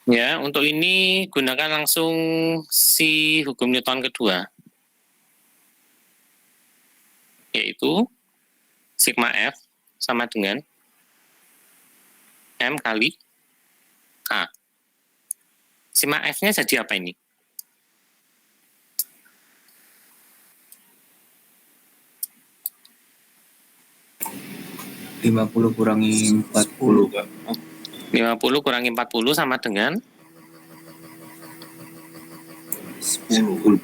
Speaker 4: Ya, untuk ini gunakan langsung si hukum Newton kedua, yaitu sigma F sama dengan M kali A. Sigma F-nya jadi apa ini?
Speaker 1: Lima puluh kurangi 40.
Speaker 4: 50 kurangi 40 sama dengan
Speaker 1: 10.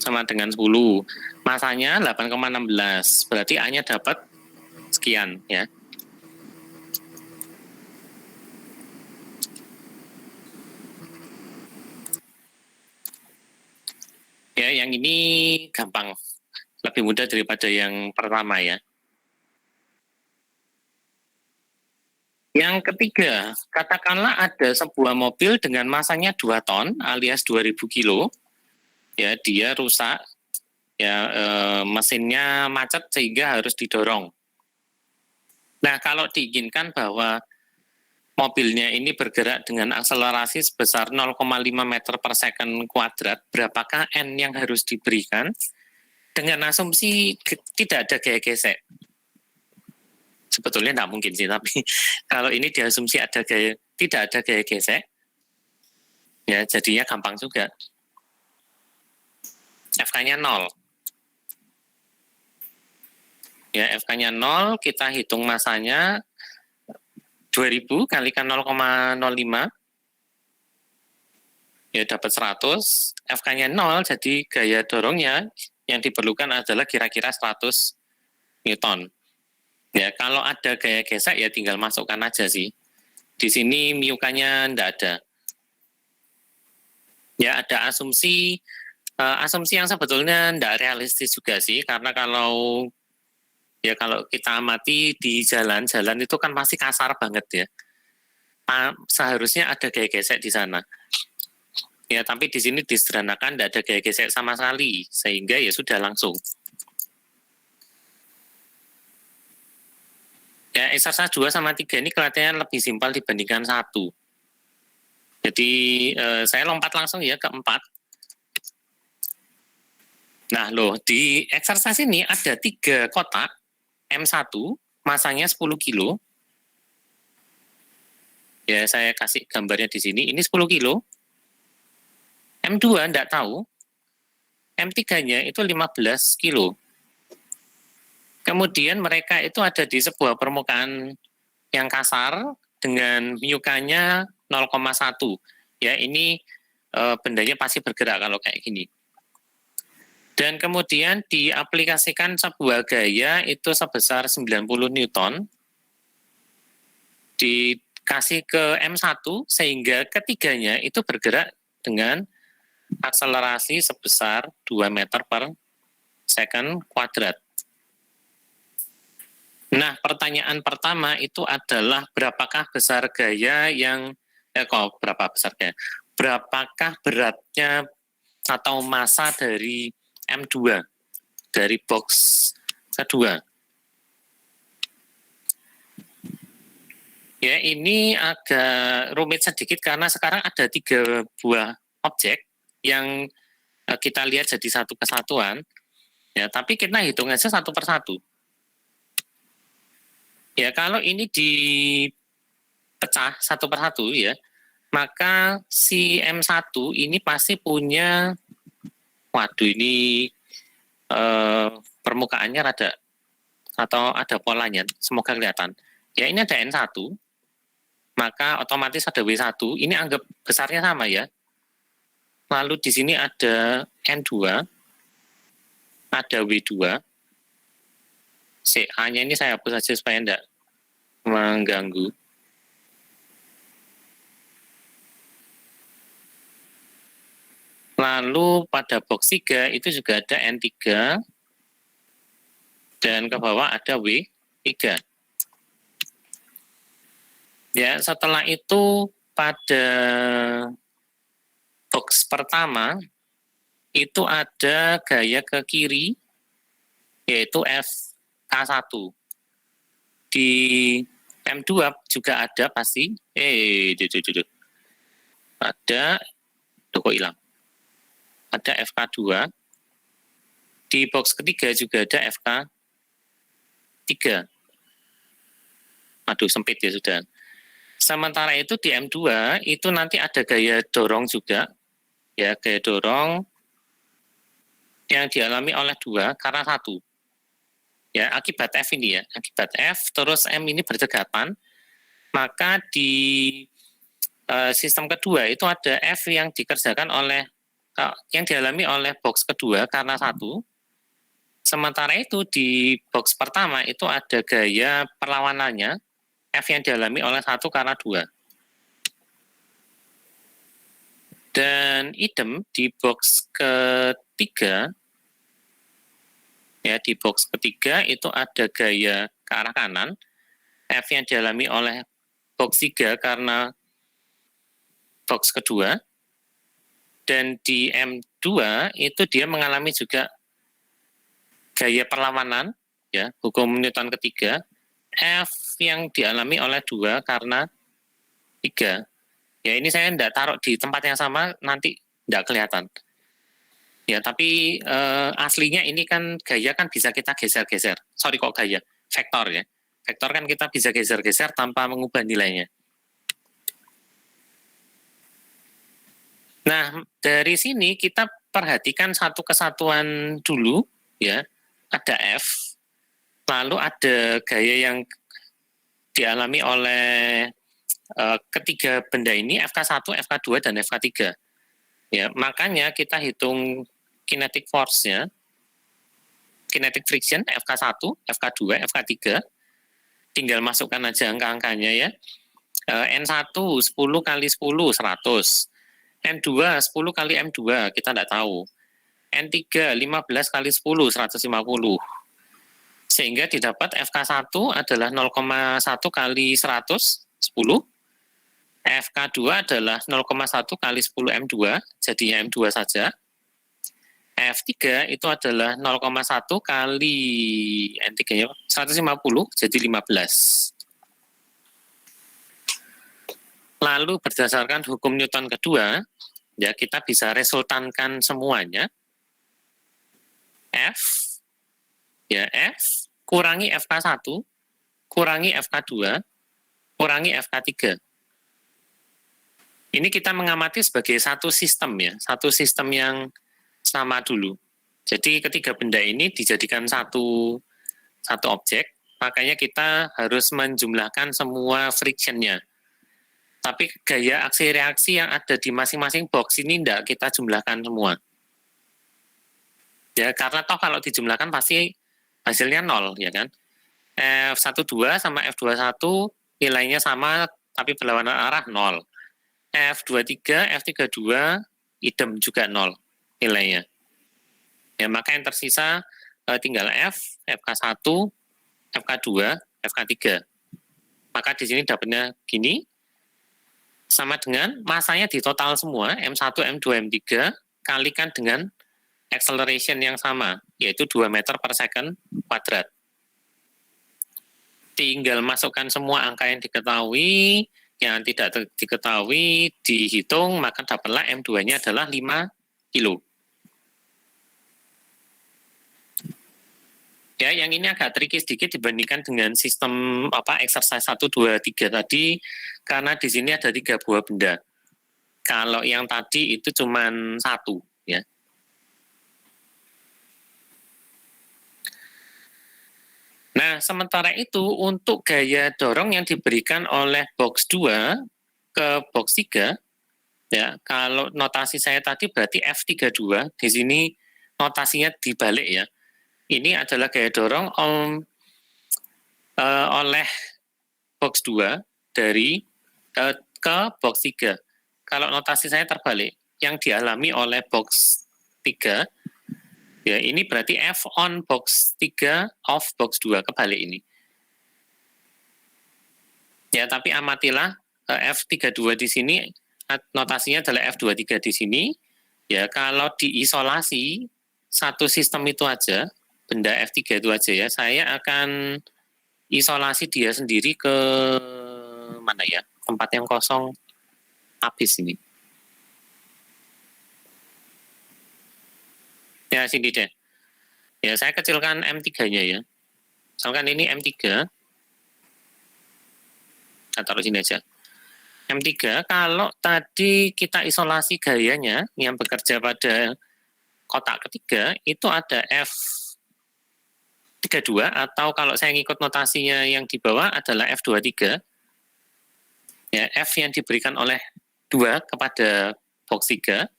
Speaker 4: sama dengan 10. Masanya 8,16. Berarti A-nya dapat sekian ya. Ya, yang ini gampang. Lebih mudah daripada yang pertama ya. Yang ketiga, katakanlah ada sebuah mobil dengan masanya 2 ton alias 2000 kilo. Ya, dia rusak. Ya, mesinnya macet sehingga harus didorong. Nah, kalau diinginkan bahwa mobilnya ini bergerak dengan akselerasi sebesar 0,5 meter per second kuadrat, berapakah N yang harus diberikan? Dengan asumsi tidak ada gaya gesek. Sebetulnya tidak mungkin sih, tapi kalau ini diasumsi tidak ada gaya gesek, ya jadinya gampang juga. FK-nya 0. Ya, FK-nya 0, kita hitung masanya 2000 kalikan 0,05, ya dapat 100. FK-nya 0, jadi gaya dorongnya yang diperlukan adalah kira-kira 100 Newton. Ya, kalau ada gaya gesek ya tinggal masukkan aja sih. Di sini miukanya tidak ada. Ya, ada asumsi asumsi yang sebetulnya tidak realistis juga sih, karena kalau kita amati di jalan-jalan itu kan pasti kasar banget ya. Seharusnya ada gaya gesek di sana. Ya, tapi di sini disederhanakan tidak ada gaya gesek sama sekali, sehingga ya sudah langsung. Ya, exercise 2 sama 3 ini kelihatannya lebih simpel dibandingkan 1. Jadi saya lompat langsung ya ke 4. Nah loh, di exercise ini ada 3 kotak M1, masanya 10 kilo. Ya, saya kasih gambarnya di sini. Ini 10 kilo. M2 enggak tahu. M3-nya itu 15 kilo. Kemudian mereka itu ada di sebuah permukaan yang kasar dengan mukanya 0,1. Ya, ini bendanya pasti bergerak kalau kayak gini. Dan kemudian diaplikasikan sebuah gaya itu sebesar 90 Newton, dikasih ke M1 sehingga ketiganya itu bergerak dengan akselerasi sebesar 2 meter per second kuadrat. Nah, pertanyaan pertama itu adalah berapakah besar gaya yang berapakah beratnya atau massa dari M2 dari box kedua. Ya, ini agak rumit sedikit karena sekarang ada 3 buah objek yang kita lihat jadi satu kesatuan. Ya, tapi kita hitung aja satu persatu. Ya, kalau ini dipecah satu persatu ya, maka si M1 ini pasti punya, waduh ini permukaannya rada atau ada polanya, semoga kelihatan. Ya, ini ada N1, maka otomatis ada W1, ini anggap besarnya sama ya. Lalu di sini ada N2, ada W2. A-nya ini saya hapus saja supaya tidak mengganggu. Lalu pada box 3 itu juga ada N3 dan ke bawah ada W3. Ya, setelah itu pada box pertama itu ada gaya ke kiri yaitu FK1. Di M2 juga ada pasti. Ada, kok hilang. Ada FK2. Di box ketiga juga ada FK3. Aduh, sempit ya sudah. Sementara itu di M2 itu nanti ada gaya dorong juga. Ya, gaya dorong yang dialami oleh 2 karena 1. Ya, akibat F ini ya. Akibat F, terus M ini berdekatan. Maka di sistem kedua itu ada F yang dikerjakan oleh yang dialami oleh box kedua karena 1. Sementara itu di box pertama itu ada gaya perlawanannya F yang dialami oleh 1 karena 2. Dan idem di box ketiga, ya di box ketiga itu ada gaya ke arah kanan F yang dialami oleh box 3 karena box kedua. Dan di M2 itu dia mengalami juga gaya perlawanan, ya hukum Newton ketiga, F yang dialami oleh 2 karena 3. Ya, ini saya tidak taruh di tempat yang sama, nanti tidak kelihatan. Ya, tapi aslinya ini kan gaya kan bisa kita geser-geser. Sorry kok gaya, vektor ya. Vektor kan kita bisa geser-geser tanpa mengubah nilainya. Nah, dari sini kita perhatikan satu kesatuan dulu, ya. Ada F, lalu ada gaya yang dialami oleh ketiga benda ini, FK1, FK2, dan FK3. Ya, makanya kita hitung kinetic force-nya, kinetic friction, FK1, FK2, FK3, tinggal masukkan aja angka-angkanya ya. N1 10 kali 10, 100. N2 10 kali M2, kita tidak tahu. N3 15 kali 10 150. Sehingga didapat FK1 adalah 0,1 kali 100 10. FK2 adalah 0,1 kali 10 M2, jadinya M2 saja. F3 itu adalah 0,1 kali N3-nya 150, jadi 15. Lalu berdasarkan hukum Newton kedua, ya kita bisa resultankan semuanya. F, ya F, kurangi FK1, kurangi FK2, kurangi FK3. Ini kita mengamati sebagai satu sistem ya, satu sistem yang sama dulu. Jadi ketiga benda ini dijadikan satu objek, makanya kita harus menjumlahkan semua frictionnya. Tapi gaya aksi reaksi yang ada di masing-masing box ini tidak kita jumlahkan semua. Ya, karena toh kalau dijumlahkan pasti hasilnya 0, ya kan? F12 sama F21 nilainya sama, tapi berlawanan arah 0. F23, F32, idem juga 0 nilainya. Ya, maka yang tersisa tinggal F, FK1, FK2, FK3. Maka di sini dapatnya gini, sama dengan masanya di total semua, M1, M2, M3, kalikan dengan acceleration yang sama, yaitu 2 meter per second kuadrat. Tinggal masukkan semua angka yang diketahui, yang tidak diketahui, dihitung, maka dapatlah M2-nya adalah 5 kilo. Ya, yang ini agak tricky sedikit dibandingkan dengan sistem exercise 1, 2, 3 tadi, karena di sini ada 3 buah benda. Kalau yang tadi itu cuma 1, ya. Nah, sementara itu untuk gaya dorong yang diberikan oleh box 2 ke box 3, ya, kalau notasi saya tadi berarti F32, di sini notasinya dibalik ya. Ini adalah gaya dorong oleh box 2 dari ke box 3. Kalau notasi saya terbalik, yang dialami oleh box 3, ya ini berarti F on box 3, off box 2, kebalik ini. Ya, tapi amatilah F32 di sini, notasinya adalah F23 di sini. Ya, kalau diisolasi satu sistem itu aja, benda F3 itu aja ya, saya akan isolasi dia sendiri ke mana ya, tempat yang kosong habis ini. Ya, sini deh. Ya, saya kecilkan M3-nya ya. Misalkan ini M3, saya taruh sini aja. M3, kalau tadi kita isolasi gayanya yang bekerja pada kotak ketiga, itu ada F32, atau kalau saya ngikut notasinya yang di bawah adalah F23. Ya, F yang diberikan oleh 2 kepada box 3,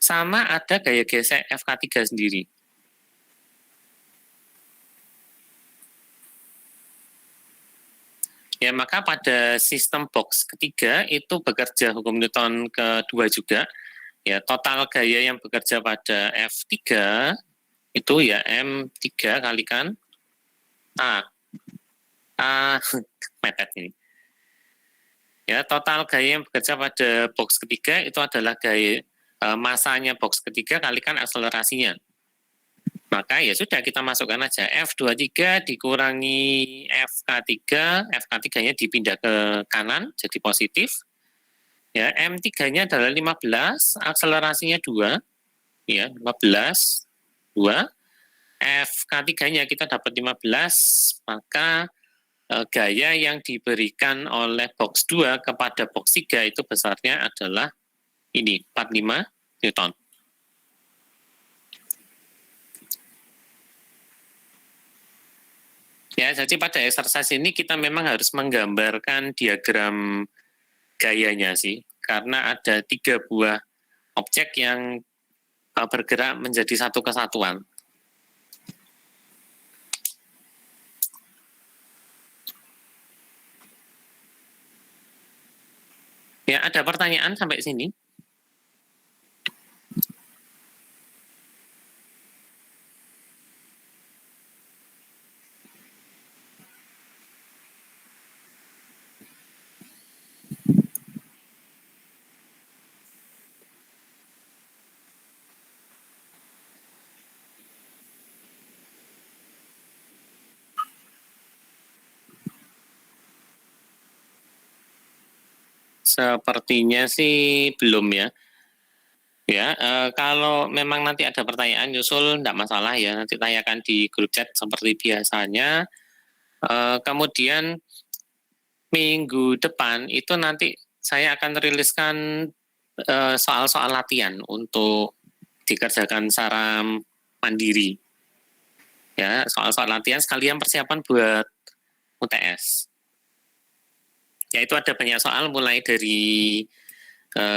Speaker 4: sama ada gaya gesek FK3 sendiri. Ya, maka pada sistem box ketiga itu bekerja hukum Newton kedua juga. Ya, total gaya yang bekerja pada F3 itu ya M3 kalikan A. Mepet ini. Ya, total gaya yang bekerja pada box ketiga itu adalah gaya masanya box ketiga kalikan akselerasinya. Maka ya sudah, kita masukkan aja F23 dikurangi FK3, FK3-nya dipindah ke kanan jadi positif. Ya, M3-nya adalah 15, akselerasinya 2. Ya, 15 2. FK3-nya kita dapat 15, maka gaya yang diberikan oleh box 2 kepada box 3 itu besarnya adalah ini 45 Newton. Ya, jadi pada exercise ini kita memang harus menggambarkan diagram gayanya sih, karena ada 3 buah objek yang bergerak menjadi satu kesatuan. Ya, ada pertanyaan sampai sini? Sepertinya sih belum ya. Ya, kalau memang nanti ada pertanyaan nyusul, enggak masalah ya, nanti tanyakan di grup chat seperti biasanya. Kemudian minggu depan itu nanti saya akan riliskan soal-soal latihan untuk dikerjakan secara mandiri. Ya, soal-soal latihan sekalian persiapan buat UTS. Ya, itu ada banyak soal mulai dari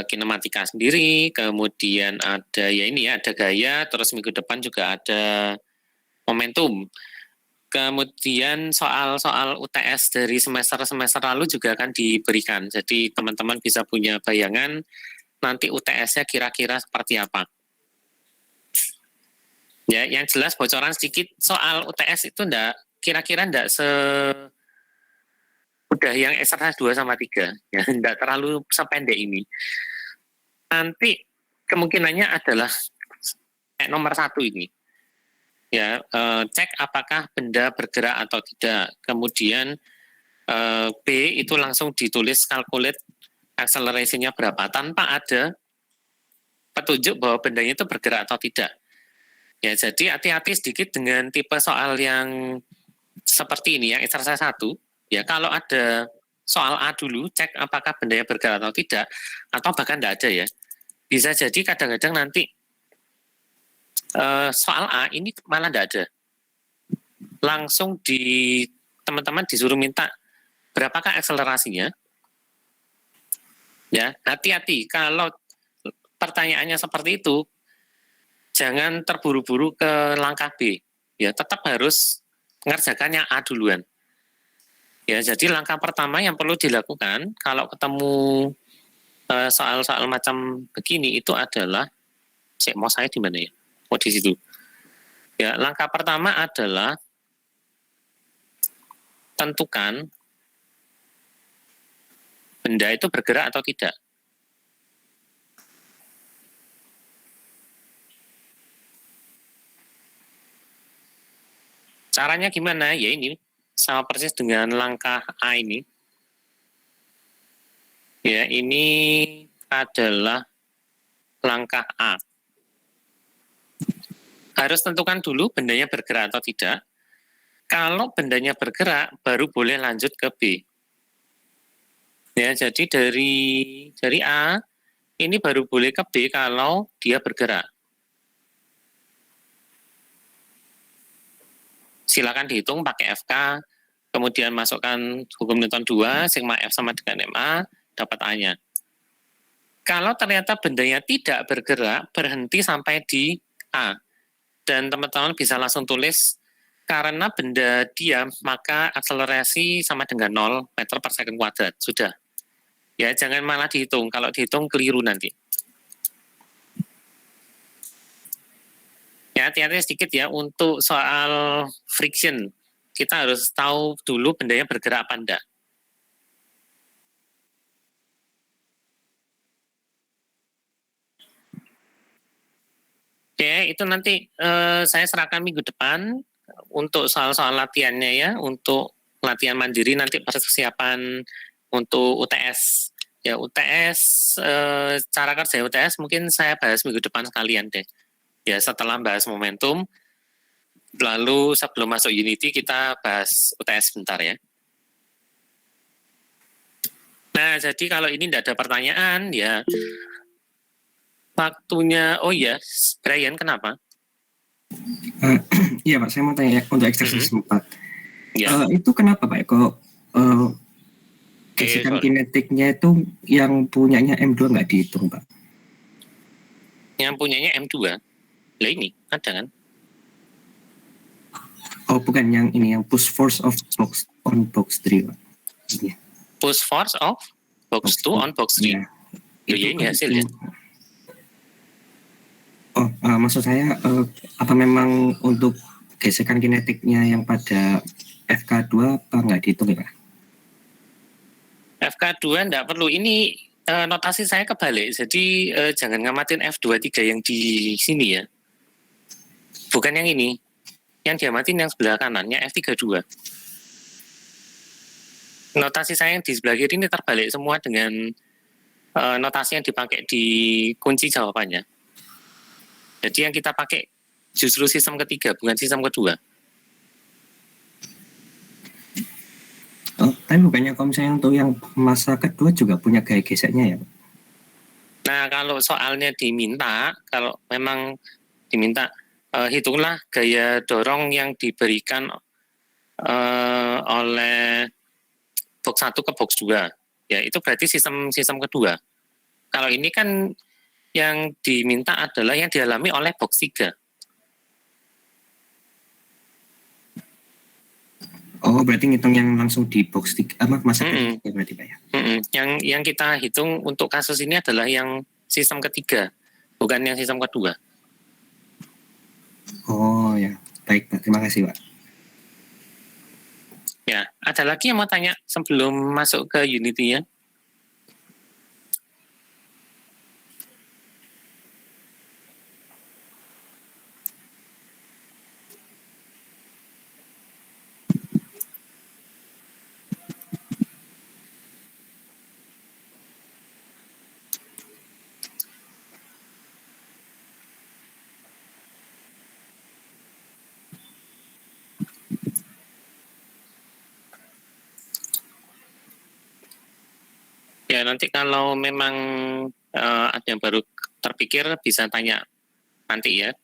Speaker 4: kinematika sendiri, kemudian ada ya ini ya, ada gaya, terus minggu depan juga ada momentum. Kemudian soal-soal UTS dari semester-semester lalu juga akan diberikan. Jadi teman-teman bisa punya bayangan nanti UTS-nya kira-kira seperti apa. Ya, yang jelas bocoran sedikit soal UTS itu kira-kira enggak udah yang exercise 2 sama 3 ya, enggak terlalu sependek ini. Nanti kemungkinannya adalah nomor 1 ini. Ya, cek apakah benda bergerak atau tidak. Kemudian B itu langsung ditulis calculate acceleration-nya berapa tanpa ada petunjuk bahwa bendanya itu bergerak atau tidak. Ya, jadi hati-hati sedikit dengan tipe soal yang seperti ini, yang exercise 1. Ya, kalau ada soal A dulu, cek apakah bendanya bergerak atau tidak, atau bahkan tidak ada ya. Bisa jadi kadang-kadang nanti soal A ini malah tidak ada. Langsung teman-teman disuruh minta berapakah akselerasinya. Ya, hati-hati kalau pertanyaannya seperti itu, jangan terburu-buru ke langkah B. Ya, tetap harus mengerjakan yang A duluan. Ya, jadi langkah pertama yang perlu dilakukan kalau ketemu soal-soal macam begini itu adalah, mau saya di mana ya? Oh, di situ. Ya, langkah pertama adalah tentukan benda itu bergerak atau tidak. Caranya gimana? Ya ini, sama persis dengan langkah A ini. Ya, ini adalah langkah A. Harus tentukan dulu bendanya bergerak atau tidak. Kalau bendanya bergerak, baru boleh lanjut ke B. Ya, jadi dari A, ini baru boleh ke B kalau dia bergerak. Silakan dihitung pakai FK, kemudian masukkan hukum Newton 2, sigma F sama dengan MA, dapat A-nya. Kalau ternyata bendanya tidak bergerak, berhenti sampai di A. Dan teman-teman bisa langsung tulis, karena benda diam, maka akselerasi sama dengan 0 meter per second kuadrat. Sudah. Ya, jangan malah dihitung. Kalau dihitung, keliru nanti. Ya, hati-hati sedikit ya untuk soal friction. Kita harus tahu dulu bendanya bergerak apa enggak. Oke, itu nanti saya serahkan minggu depan untuk soal-soal latihannya ya, untuk latihan mandiri nanti persiapan untuk UTS. Ya, UTS, cara kerja UTS mungkin saya bahas minggu depan sekalian deh. Ya, setelah bahas momentum, lalu sebelum masuk Unity kita bahas UTS bentar ya. Nah, jadi kalau ini tidak ada pertanyaan, ya waktunya, oh ya, Brian kenapa?
Speaker 2: Iya Pak, saya mau tanya untuk exercise 4.
Speaker 4: Ya.
Speaker 2: Itu kenapa Pak? Kok gesekan kinetiknya itu yang punyanya M2 nggak dihitung Pak?
Speaker 4: Yang punyanya M2? Lah ini, ada kan?
Speaker 2: Oh bukan, yang ini, yang push force of box on box 3 Pak. Iya.
Speaker 4: Push force of box 2 on box 3? Ya ini hasilnya.
Speaker 2: Oh, maksud saya apa memang untuk gesekan kinetiknya yang pada FK2 apa nggak dihitung ya Pak?
Speaker 4: FK2 nggak perlu. Ini notasi saya kebalik. Jadi jangan ngamatin F23 yang di sini ya. Bukan yang ini. Yang diamatin yang sebelah kanannya F32. Notasi saya yang di sebelah kiri ini terbalik semua dengan notasi yang dipakai di kunci jawabannya. Jadi yang kita pakai justru sistem ketiga, bukan sistem kedua.
Speaker 2: Oh, tapi bukannya kalau misalnya untuk yang masa kedua juga punya gaya geseknya ya, Pak?
Speaker 4: Nah, kalau soalnya diminta, kalau memang diminta, hitunglah gaya dorong yang diberikan oleh box 1 ke box 2. Ya, itu berarti sistem kedua. Kalau ini kan yang diminta adalah yang dialami oleh box 3.
Speaker 2: Oh, berarti ngitung yang langsung di box 3, masa ketiga berarti, Pak ya?
Speaker 4: Yang kita hitung untuk kasus ini adalah yang sistem ketiga, bukan yang sistem kedua.
Speaker 2: Oh ya, baik Pak, terima kasih Pak.
Speaker 4: Ya, ada lagi yang mau tanya sebelum masuk ke Unity-nya? Ya, nanti kalau memang ada yang baru terpikir bisa tanya nanti ya.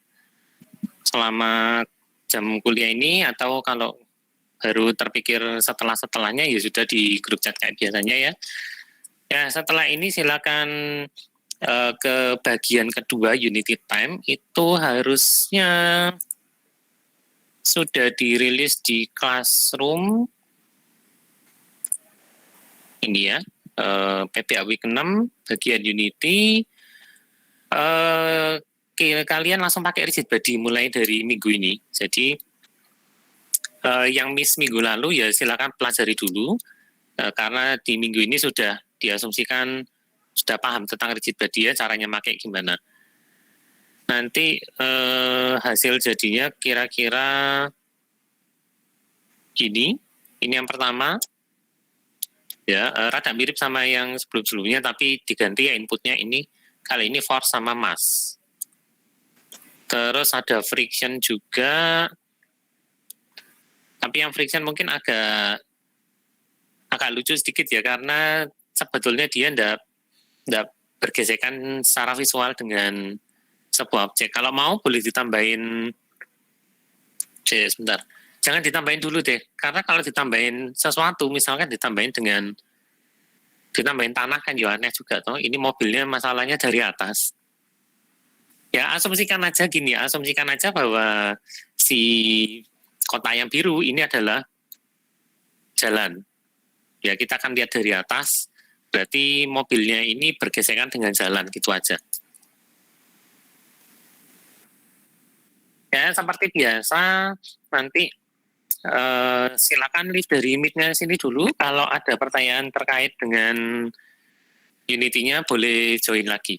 Speaker 4: Selama jam kuliah ini atau kalau baru terpikir setelahnya ya sudah di grup chat kayak biasanya ya. Ya, setelah ini silakan ke bagian kedua Unity Time itu harusnya sudah dirilis di Classroom ini ya. PPA Week 6 bagian Unity, kalian langsung pakai rigid body mulai dari minggu ini. Jadi yang miss minggu lalu ya silakan pelajari dulu, karena di minggu ini sudah diasumsikan sudah paham tentang rigid body ya, caranya pakai gimana. Nanti hasil jadinya kira-kira gini. Ini yang pertama. Ya, rada mirip sama yang sebelum-sebelumnya, tapi diganti ya inputnya ini, kali ini force sama mass. Terus ada friction juga, tapi yang friction mungkin agak lucu sedikit ya, karena sebetulnya dia ndak bergesekan secara visual dengan sebuah objek. Kalau mau boleh ditambahin, sebentar. Jangan ditambahin dulu deh, karena kalau ditambahin sesuatu, misalkan ditambahin tanah kan ya aneh juga toh. Ini mobilnya masalahnya dari atas. Ya asumsikan aja gini, asumsikan aja bahwa si kota yang biru ini adalah jalan. Ya kita akan lihat dari atas, berarti mobilnya ini bergesekan dengan jalan, gitu aja. Ya seperti biasa, nanti silakan live dari Meet-nya sini dulu. Kalau ada pertanyaan terkait dengan Unity-nya boleh join lagi.